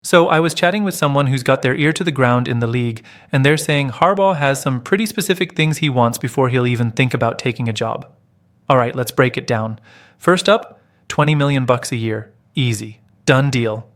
So I was chatting with someone who's got their ear to the ground in the league, and they're saying Harbaugh has some pretty specific things he wants before he'll even think about taking a job. All right, let's break it down. First up, $20 million a year. Easy. Done deal.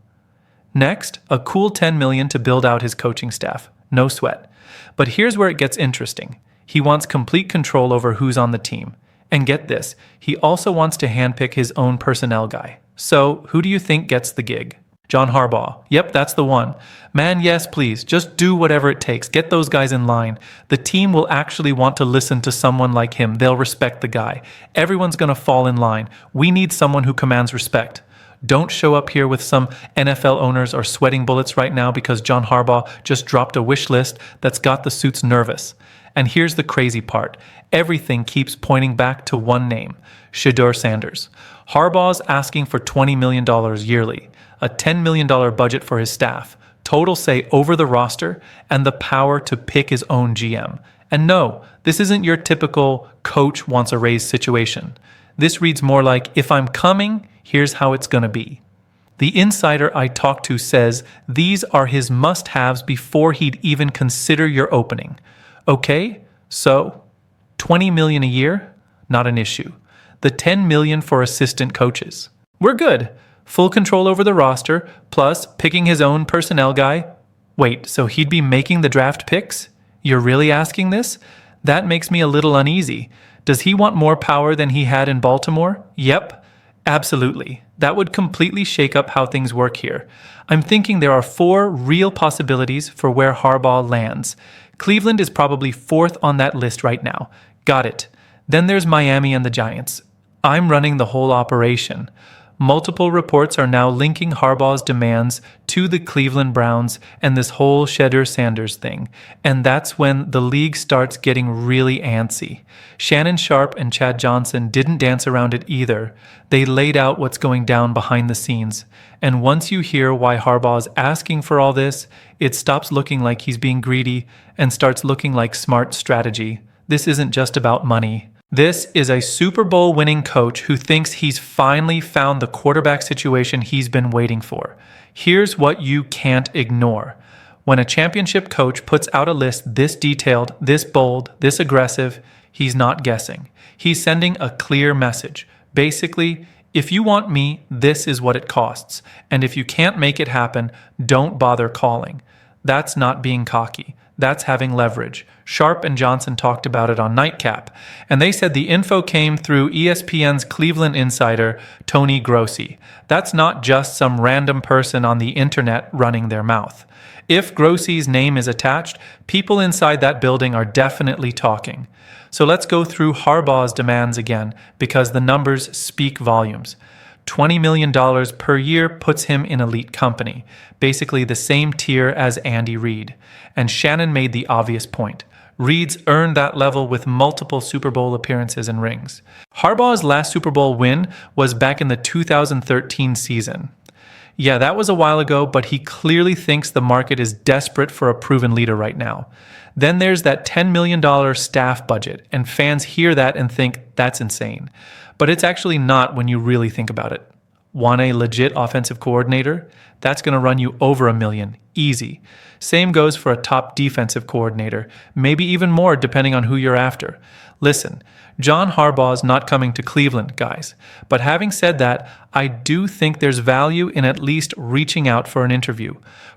Next, a cool $10 million to build out his coaching staff. No sweat. But here's where it gets interesting. He wants complete control over who's on the team. And get this, he also wants to handpick his own personnel guy. So, who do you think gets the gig? John Harbaugh. Yep, that's the one. Man, yes, please. Just do whatever it takes. Get those guys in line. The team will actually want to listen to someone like him. They'll respect the guy. Everyone's going to fall in line. We need someone who commands respect. Don't show up here with some NFL owners are sweating bullets right now because John Harbaugh just dropped a wish list that's got the suits nervous. And here's the crazy part. Everything keeps pointing back to one name, Shedeur Sanders. Harbaugh's asking for $20 million yearly, a $10 million budget for his staff, total say over the roster, and the power to pick his own GM. And no, this isn't your typical coach wants a raise situation. This reads more like, if I'm coming, here's how it's going to be. The insider I talked to says these are his must-haves before he'd even consider your opening. Okay, so $20 million a year? Not an issue. The $10 million for assistant coaches. We're good. Full control over the roster, plus picking his own personnel guy. Wait, so he'd be making the draft picks? You're really asking this? That makes me a little uneasy. Does he want more power than he had in Baltimore? Yep, absolutely. That would completely shake up how things work here. I'm thinking there are 4 real possibilities for where Harbaugh lands. Cleveland is probably 4th on that list right now. Got it. Then there's Miami and the Giants. I'm running the whole operation. Multiple reports are now linking Harbaugh's demands to the Cleveland Browns and this whole Shedeur Sanders thing. And that's when the league starts getting really antsy. Shannon Sharpe and Chad Johnson didn't dance around it either. They laid out what's going down behind the scenes. And once you hear why Harbaugh's asking for all this, it stops looking like he's being greedy and starts looking like smart strategy. This isn't just about money. This is a Super Bowl winning coach who thinks he's finally found the quarterback situation he's been waiting for. Here's what you can't ignore. When a championship coach puts out a list this detailed, this bold, this aggressive, he's not guessing. He's sending a clear message. Basically, if you want me, this is what it costs. And if you can't make it happen, don't bother calling. That's not being cocky. That's having leverage. Sharpe and Johnson talked about it on Nightcap, and they said the info came through ESPN's Cleveland insider, Tony Grossi. That's not just some random person on the internet running their mouth. If Grossi's name is attached, people inside that building are definitely talking. So let's go through Harbaugh's demands again, because the numbers speak volumes. $20 million per year puts him in elite company, basically the same tier as Andy Reid. And Shannon made the obvious point. Reid's earned that level with multiple Super Bowl appearances and rings. Harbaugh's last Super Bowl win was back in the 2013 season. Yeah, that was a while ago, but he clearly thinks the market is desperate for a proven leader right now. Then there's that $10 million staff budget, and fans hear that and think that's insane. But it's actually not when you really think about it. Want a legit offensive coordinator? That's going to run you over $1 million. Easy. Same goes for a top defensive coordinator, maybe even more depending on who you're after. Listen, John Harbaugh's not coming to Cleveland, guys. But having said that, I do think there's value in at least reaching out for an interview.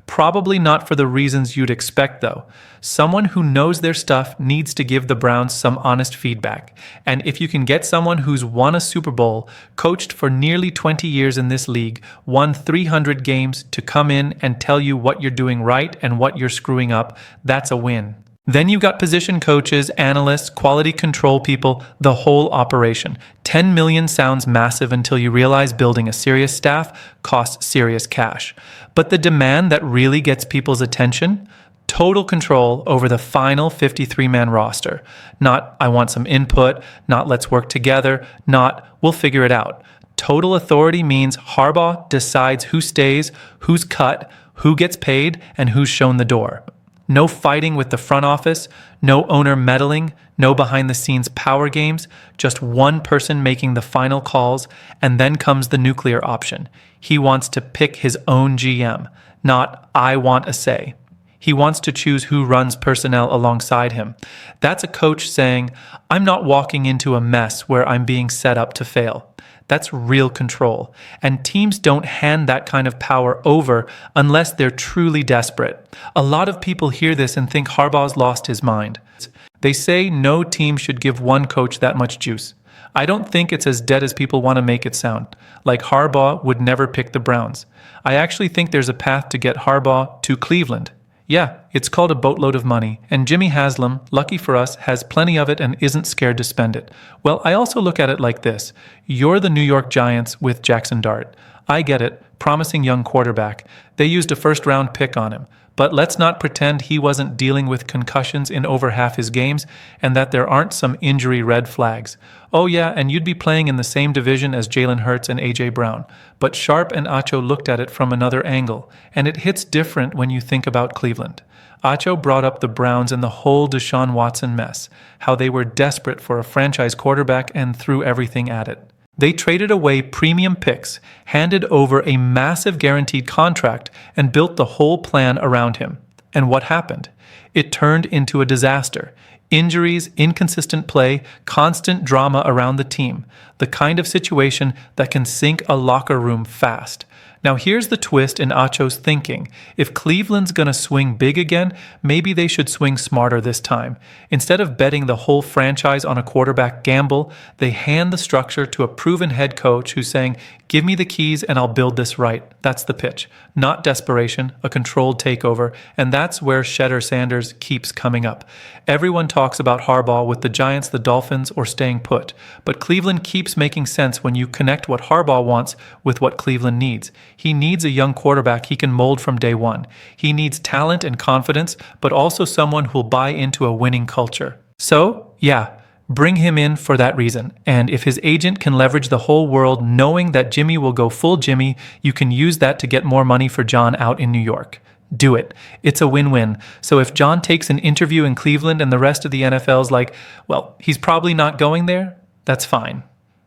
Probably not for the reasons you'd expect, though. Someone who knows their stuff needs to give the Browns some honest feedback. And if you can get someone who's won a Super Bowl, coached for nearly 20 years in this league, won 300 games to come in and tell you what you're doing right and what you're screwing up, that's a win. Then you've got position coaches, analysts, quality control people, the whole operation. $10 million sounds massive until you realize building a serious staff costs serious cash. But the demand that really gets people's attention? Total control over the final 53-man roster. Not, I want some input, not let's work together, not, we'll figure it out. Total authority means Harbaugh decides who stays, who's cut, who gets paid, and who's shown the door. No fighting with the front office, no owner meddling, no behind-the-scenes power games, just one person making the final calls, and then comes the nuclear option. He wants to pick his own GM. not "I want a say." He wants to choose who runs personnel alongside him. That's a coach saying, "I'm not walking into a mess where I'm being set up to fail." That's real control. And teams don't hand that kind of power over unless they're truly desperate. A lot of people hear this and think Harbaugh's lost his mind. They say no team should give one coach that much juice. I don't think it's as dead as people want to make it sound. Like Harbaugh would never pick the Browns. I actually think there's a path to get Harbaugh to Cleveland. Yeah, it's called a boatload of money, and Jimmy Haslam, lucky for us, has plenty of it and isn't scared to spend it. Well, I also look at it like this. You're the New York Giants with Jackson Dart. I get it, promising young quarterback. They used a first-round pick on him. But let's not pretend he wasn't dealing with concussions in over half his games and that there aren't some injury red flags. Oh yeah, and you'd be playing in the same division as Jalen Hurts and A.J. Brown. But Sharp and Acho looked at it from another angle, and it hits different when you think about Cleveland. Acho brought up the Browns and the whole Deshaun Watson mess, how they were desperate for a franchise quarterback and threw everything at it. They traded away premium picks, handed over a massive guaranteed contract, and built the whole plan around him. And what happened? It turned into a disaster. Injuries, inconsistent play, constant drama around the team. The kind of situation that can sink a locker room fast. Now here's the twist in Acho's thinking. If Cleveland's gonna swing big again, maybe they should swing smarter this time. Instead of betting the whole franchise on a quarterback gamble, they hand the structure to a proven head coach who's saying, "Give me the keys and I'll build this right." That's the pitch. Not desperation, a controlled takeover, and that's where Shedeur Sanders keeps coming up. Everyone talks about Harbaugh with the Giants, the Dolphins, or staying put, but Cleveland keeps making sense when you connect what Harbaugh wants with what Cleveland needs. He needs a young quarterback he can mold from day one. He needs talent and confidence, but also someone who'll buy into a winning culture. So, yeah, bring him in for that reason. And if his agent can leverage the whole world knowing that Jimmy will go full Jimmy, you can use that to get more money for John out in New York. Do it. It's a win-win. So if John takes an interview in Cleveland and the rest of the NFL's like, well, he's probably not going there, that's fine.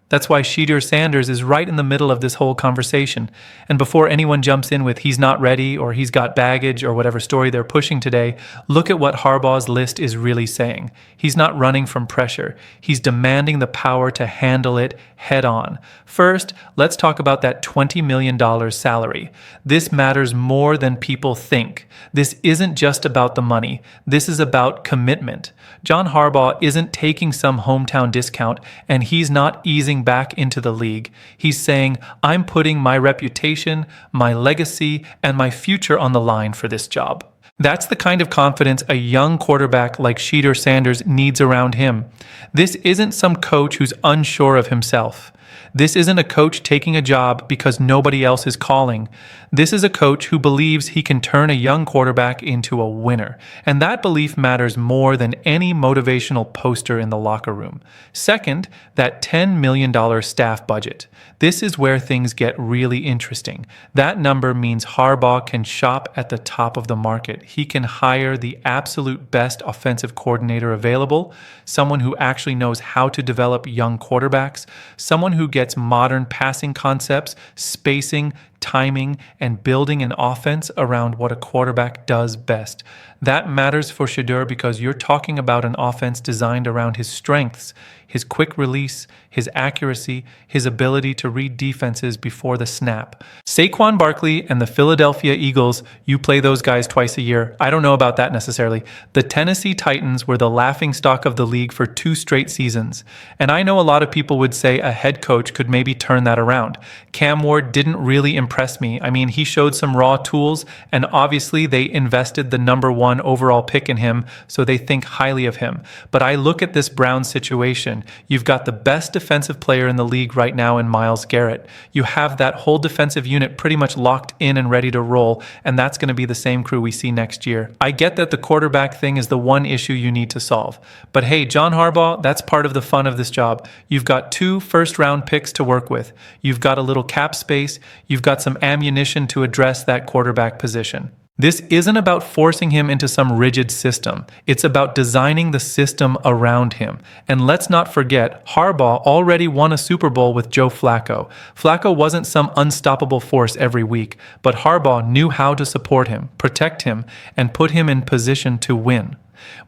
That's why Shedeur Sanders is right in the middle of this whole conversation. And before anyone jumps in with he's not ready or he's got baggage or whatever story they're pushing today, look at what Harbaugh's list is really saying. He's not running from pressure. He's demanding the power to handle it head on. First, let's talk about that $20 million salary. This matters more than people think. This isn't just about the money. This is about commitment. John Harbaugh isn't taking some hometown discount, and he's not easing back into the league. He's saying, I'm putting my reputation, my legacy, and my future on the line for this job. That's the kind of confidence a young quarterback like Shedeur Sanders needs around him. This isn't some coach who's unsure of himself. This isn't a coach taking a job because nobody else is calling. This is a coach who believes he can turn a young quarterback into a winner. And that belief matters more than any motivational poster in the locker room. Second, that $10 million staff budget. This is where things get really interesting. That number means Harbaugh can shop at the top of the market. He can hire the absolute best offensive coordinator available, someone who actually knows how to develop young quarterbacks, someone who gets modern passing concepts, spacing, timing, and building an offense around what a quarterback does best. That matters for Shedeur because you're talking about an offense designed around his strengths, his quick release, his accuracy, his ability to read defenses before the snap. Saquon Barkley and the Philadelphia Eagles, you play those guys twice a year. I don't know about that necessarily. The Tennessee Titans were the laughingstock of the league for 2 straight seasons. And I know a lot of people would say a head coach could maybe turn that around. Cam Ward didn't really impress me. I mean, he showed some raw tools, and obviously they invested the number 1 overall pick in him, so they think highly of him. But I look at this Browns situation. You've got the best defensive player in the league right now in Myles Garrett. You have that whole defensive unit pretty much locked in and ready to roll, and that's going to be the same crew we see next year. I get that the quarterback thing is the one issue you need to solve. But hey, John Harbaugh, that's part of the fun of this job. You've got 2 first-round picks to work with. You've got a little cap space. You've got some ammunition to address that quarterback position. This isn't about forcing him into some rigid system. It's about designing the system around him. And let's not forget, Harbaugh already won a Super Bowl with Joe Flacco. Flacco wasn't some unstoppable force every week, but Harbaugh knew how to support him, protect him, and put him in position to win.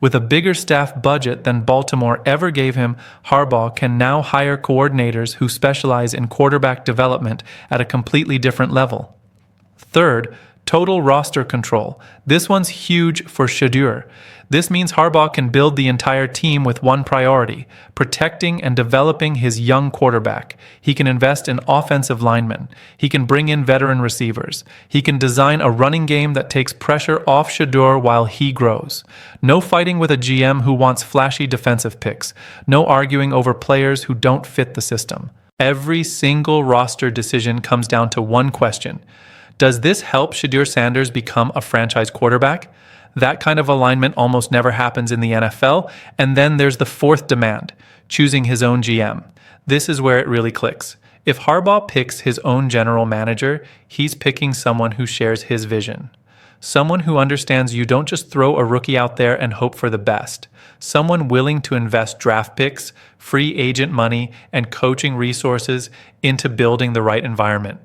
With a bigger staff budget than Baltimore ever gave him, Harbaugh can now hire coordinators who specialize in quarterback development at a completely different level. Third, total roster control. This one's huge for Shedeur. This means Harbaugh can build the entire team with one priority, protecting and developing his young quarterback. He can invest in offensive linemen. He can bring in veteran receivers. He can design a running game that takes pressure off Shedeur while he grows. No fighting with a GM who wants flashy defensive picks. No arguing over players who don't fit the system. Every single roster decision comes down to one question. Does this help Shedeur Sanders become a franchise quarterback? That kind of alignment almost never happens in the NFL. And then there's the fourth demand, choosing his own GM. This is where it really clicks. If Harbaugh picks his own general manager, he's picking someone who shares his vision. Someone who understands you don't just throw a rookie out there and hope for the best. Someone willing to invest draft picks, free agent money, and coaching resources into building the right environment.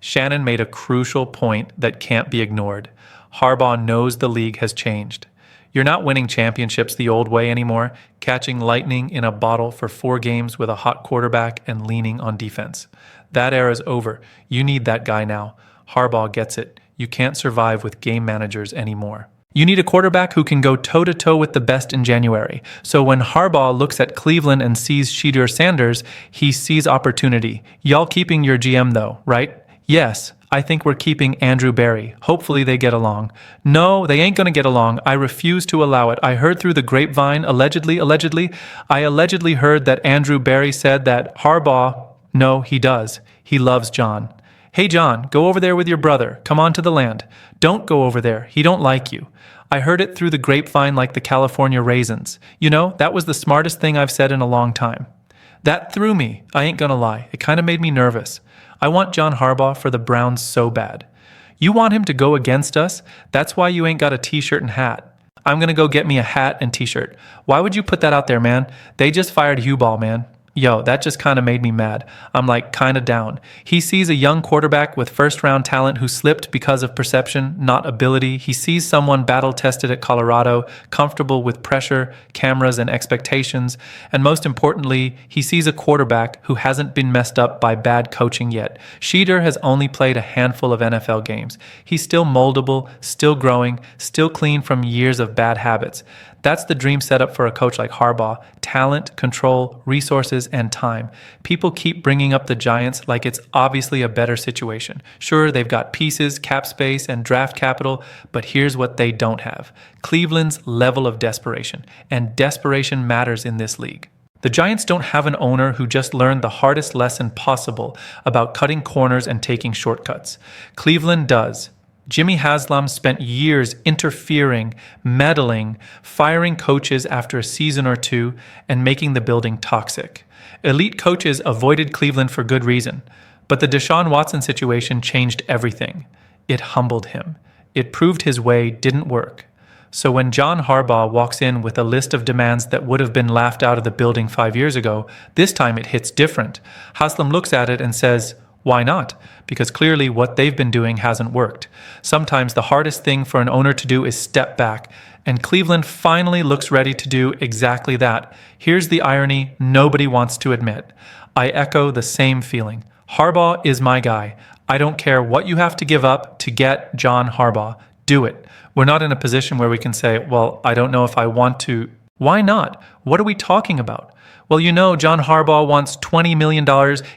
Shannon made a crucial point that can't be ignored. Harbaugh knows the league has changed. You're not winning championships the old way anymore, catching lightning in a bottle for 4 games with a hot quarterback and leaning on defense. That era's over. You need that guy now. Harbaugh gets it. You can't survive with game managers anymore. You need a quarterback who can go toe-to-toe with the best in January. So when Harbaugh looks at Cleveland and sees Shedeur Sanders, he sees opportunity. Y'all keeping your GM though, right? Yes, I think we're keeping Andrew Berry. Hopefully they get along. No, they ain't gonna get along. I refuse to allow it. I heard through the grapevine, allegedly, I allegedly heard that Andrew Berry said that Harbaugh, no, he does. He loves John. Hey John, go over there with your brother. Come on to the land. Don't go over there. He don't like you. I heard it through the grapevine like the California raisins. You know, that was the smartest thing I've said in a long time. That threw me. I ain't gonna lie. It kind of made me nervous. I want John Harbaugh for the Browns so bad. You want him to go against us? That's why you ain't got a t-shirt and hat. I'm gonna go get me a hat and t-shirt. Why would you put that out there, man? They just fired Hugh Ball, man. Yo, that just kind of made me mad. I'm like kind of down. He sees a young quarterback with first-round talent who slipped because of perception, not ability. He sees someone battle-tested at Colorado, comfortable with pressure, cameras, and expectations. And most importantly, he sees a quarterback who hasn't been messed up by bad coaching yet. Shedeur has only played a handful of NFL games. He's still moldable, still growing, still clean from years of bad habits. That's the dream setup for a coach like Harbaugh. Talent, control, resources, and time. People keep bringing up the Giants like it's obviously a better situation. Sure, they've got pieces, cap space, and draft capital, but here's what they don't have. Cleveland's level of desperation. And desperation matters in this league. The Giants don't have an owner who just learned the hardest lesson possible about cutting corners and taking shortcuts. Cleveland does. Jimmy Haslam spent years interfering, meddling, firing coaches after a season or two, and making the building toxic. Elite coaches avoided Cleveland for good reason, but the Deshaun Watson situation changed everything. It humbled him. It proved his way didn't work. So when John Harbaugh walks in with a list of demands that would have been laughed out of the building 5 years ago, this time it hits different. Haslam looks at it and says, why not? Because clearly what they've been doing hasn't worked. Sometimes the hardest thing for an owner to do is step back, and Cleveland finally looks ready to do exactly that. Here's the irony nobody wants to admit. I echo the same feeling. Harbaugh is my guy. I don't care what you have to give up to get John Harbaugh. Do it. We're not in a position where we can say, well, I don't know if I want to. Why not? What are we talking about? Well, you know, John Harbaugh wants $20 million,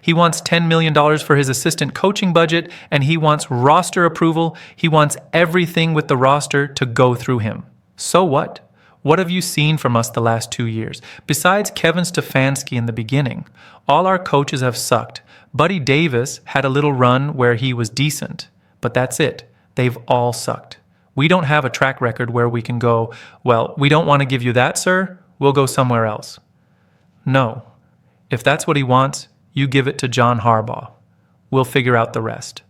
he wants $10 million for his assistant coaching budget, and he wants roster approval. He wants everything with the roster to go through him. So what? What have you seen from us the last 2 years? Besides Kevin Stefanski in the beginning, all our coaches have sucked. Buddy Davis had a little run where he was decent, but that's it. They've all sucked. We don't have a track record where we can go, well, we don't want to give you that, sir. We'll go somewhere else. No. If that's what he wants, you give it to John Harbaugh. We'll figure out the rest.